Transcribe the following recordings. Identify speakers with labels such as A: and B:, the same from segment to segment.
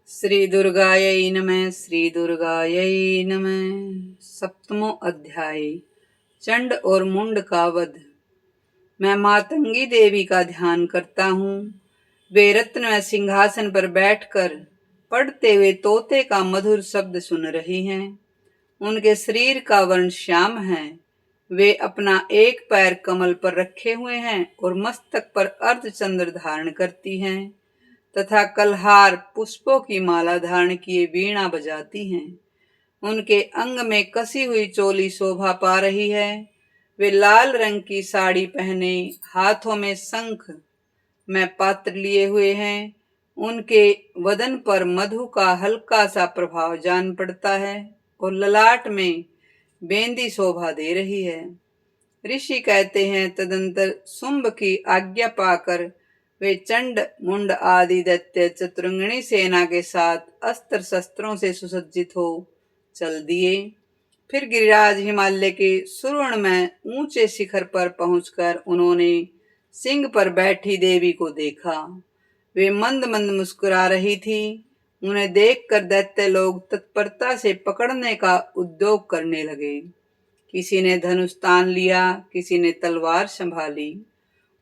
A: श्री दुर्गायै नमः। श्री दुर्गायै नमः। सप्तमो अध्याय चंड और मुंड का वध। मैं मातंगी देवी का ध्यान करता हूँ। वे रत्न में सिंहासन पर बैठकर पढ़ते हुए तोते का मधुर शब्द सुन रही हैं। उनके शरीर का वर्ण श्याम है। वे अपना एक पैर कमल पर रखे हुए हैं और मस्तक पर अर्धचंद्र धारण करती हैं तथा कलहार पुष्पों की माला धारण किए वीणा बजाती हैं। उनके अंग में कसी हुई चोली शोभा पा रही है। वे लाल रंग की साड़ी पहने हाथों में शंख में पात्र लिए हुए हैं। उनके वदन पर मधु का हल्का सा प्रभाव जान पड़ता है और ललाट में बेंदी शोभा दे रही है। ऋषि कहते हैं, तदंतर शुंभ की आज्ञा पाकर वे चंड मुंड आदि दैत्य चतुरंगिणी सेना के साथ अस्त्र शस्त्रों से सुसज्जित हो चल दिए। फिर गिरिराज हिमालय के सुवर्ण में ऊंचे शिखर पर पहुंचकर उन्होंने सिंह पर बैठी देवी को देखा। वे मंद मंद मुस्कुरा रही थी। उन्हें देखकर दैत्य लोग तत्परता से पकड़ने का उद्योग करने लगे। किसी ने धनुष तान लिया, किसी ने तलवार संभाली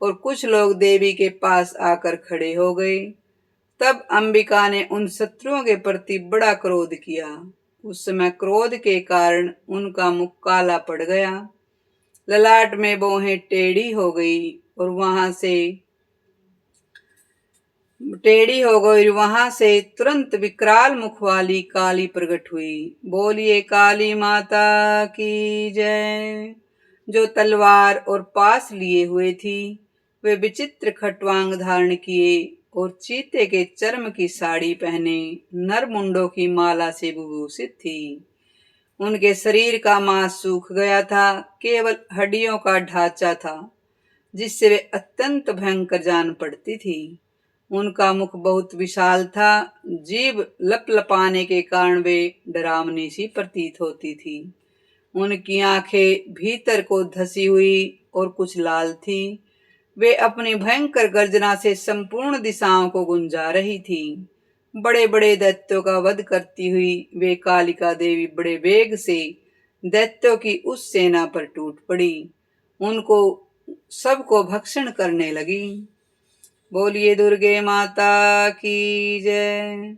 A: और कुछ लोग देवी के पास आकर खड़े हो गए। तब अंबिका ने उन शत्रुओं के प्रति बड़ा क्रोध किया। उस समय क्रोध के कारण उनका मुख काला पड़ गया, ललाट में भौहें टेढ़ी हो गई और वहां से तुरंत विकराल मुख वाली काली प्रकट हुई। बोलिए काली माता की जय। जो तलवार और पास लिए हुए थी, वे विचित्र खटवांग धारण किए और चीते के चर्म की साड़ी पहने नर मुंडों की माला से विभूषित थी। उनके शरीर का मांस सूख गया था, केवल हड्डियों का ढांचा था जिससे वे अत्यंत भयंकर जान पड़ती थी। उनका मुख बहुत विशाल था। जीभ लपलपाने के कारण वे डरावनी सी प्रतीत होती थी। उनकी आंखें भीतर को धसी हुई और कुछ लाल थी। वे अपनी भयंकर गर्जना से संपूर्ण दिशाओं को गुंजा रही थी। बड़े बड़े दैत्यों का वध करती हुई वे कालिका देवी बड़े वेग से दैत्यों की उस सेना पर टूट पड़ी। उनको सबको भक्षण करने लगी। बोलिए दुर्गे माता की जय।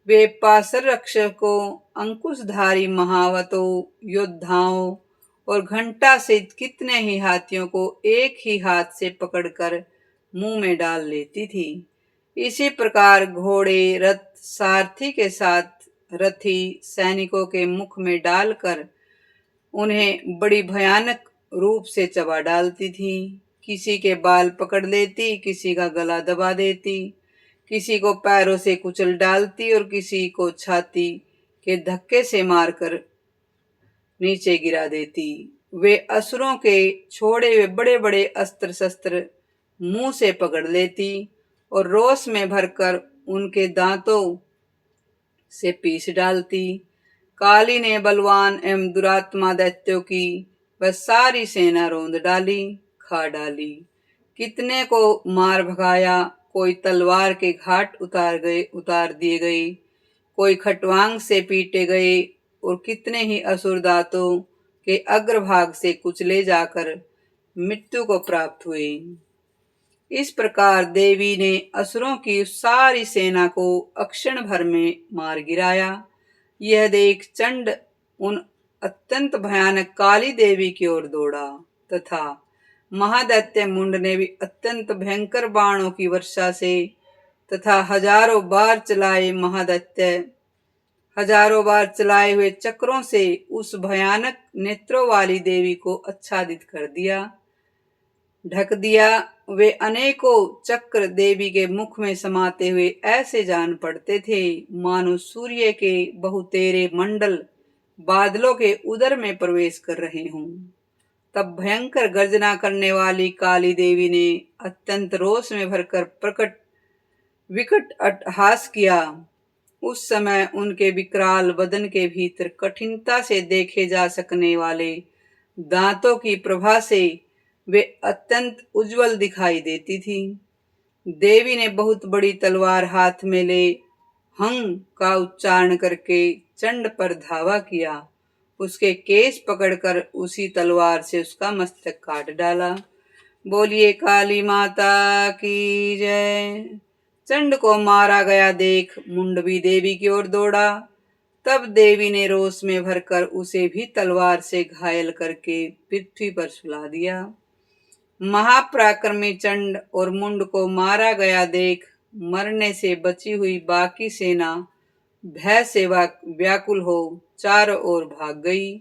A: वे पासर रक्षकों, अंकुशधारी महावतों, योद्धाओं और घंटा से कितने ही हाथियों को एक ही हाथ से पकड़कर मुंह में डाल लेती थी। इसी प्रकार घोड़े, रथ, सारथी के साथ रथी सैनिकों के मुख में डालकर उन्हें बड़ी भयानक रूप से चबा डालती थी। किसी के बाल पकड़ लेती, किसी का गला दबा देती, किसी को पैरों से कुचल डालती और किसी को छाती के धक्के से मारकर नीचे गिरा देती। वे असुरों के छोड़े हुए बड़े बड़े अस्त्र शस्त्र मुंह से पकड़ लेती और रोष में भरकर उनके दांतों से पीस डालती। काली ने बलवान एवं दुरात्मा दैत्यों की वह सारी सेना रौंद डाली, खा डाली। कितने को मार भगाया, कोई तलवार के घाट उतार दिए गए, कोई खटवांग से पीटे गए और कितने ही असुर दांतों के अग्रभाग से कुचले जाकर मृत्यु को प्राप्त हुए। इस प्रकार देवी ने असुरों की सारी सेना को अक्षण भर में मार गिराया। यह देख चंड उन अत्यंत भयानक काली देवी की ओर दौड़ा तथा महादैत्य मुंड ने भी अत्यंत भयंकर बाणों की वर्षा से तथा हजारों बार चलाए हुए चक्रों से उस भयानक नेत्रों वाली देवी को आच्छादित कर दिया, ढक दिया। वे अनेकों चक्र देवी के मुख में समाते हुए ऐसे जान पड़ते थे मानो सूर्य के बहुतेरे मंडल बादलों के उदर में प्रवेश कर रहे हों। तब भयंकर गर्जना करने वाली काली देवी ने अत्यंत रोष में भरकर विकट अट्टहास किया। उस समय उनके विकराल बदन के भीतर कठिनता से देखे जा सकने वाले दांतों की प्रभा से वे अत्यंत उज्जवल दिखाई देती थी। देवी ने बहुत बड़ी तलवार हाथ में ले हंग का उच्चारण करके चंड पर धावा किया। उसके केश पकड़कर उसी तलवार से उसका मस्तक काट डाला। बोलिए काली माता की जय। चंड को मारा गया देख मुंड भी देवी की ओर दौड़ा। तब देवी ने रोष में भरकर उसे भी तलवार से घायल करके पृथ्वी पर सुला दिया। महापराक्रमी चंड और मुंड को मारा गया देख मरने से बची हुई बाकी सेना भय से व्याकुल हो चारों ओर भाग गई।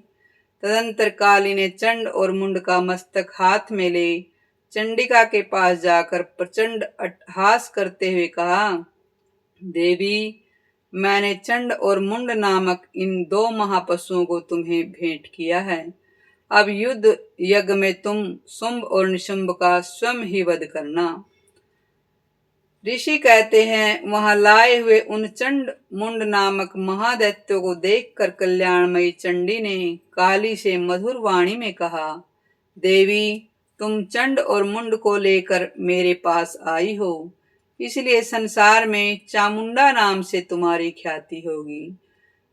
A: तदंतर काली ने चंड और मुंड का मस्तक हाथ में ले चंडिका के पास जाकर प्रचंड अट्टहास करते हुए कहा, देवी, मैंने चंड और मुंड नामक इन दो महापशुओं को तुम्हें भेंट किया है। अब युद्ध यज्ञ में तुम शुंभ और निशुंभ का स्वयं ही वध करना। ऋषि कहते हैं, वहां लाए हुए उन चंड मुंड नामक महादैत्यों को देखकर कल्याणमयी चंडी ने काली से मधुर वाणी में कहा, देवी, तुम चंड और मुंड को लेकर मेरे पास आई हो, इसलिए संसार में चामुंडा नाम से तुम्हारी ख्याति होगी।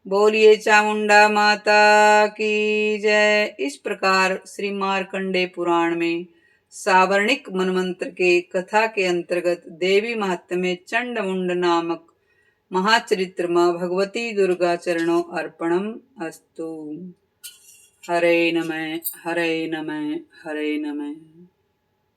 A: बोलिए चामुंडा माता की जय। इस प्रकार श्री मार्कंडे पुराण में सावर्णिक मनमंत्र के कथा के अंतर्गत देवी महात्म्य में चंड मुंड नामक महाचरित्र मां भगवती दुर्गा चरणों अर्पणम अस्तु। हरे नमः, हरे नमः, हरे नमः।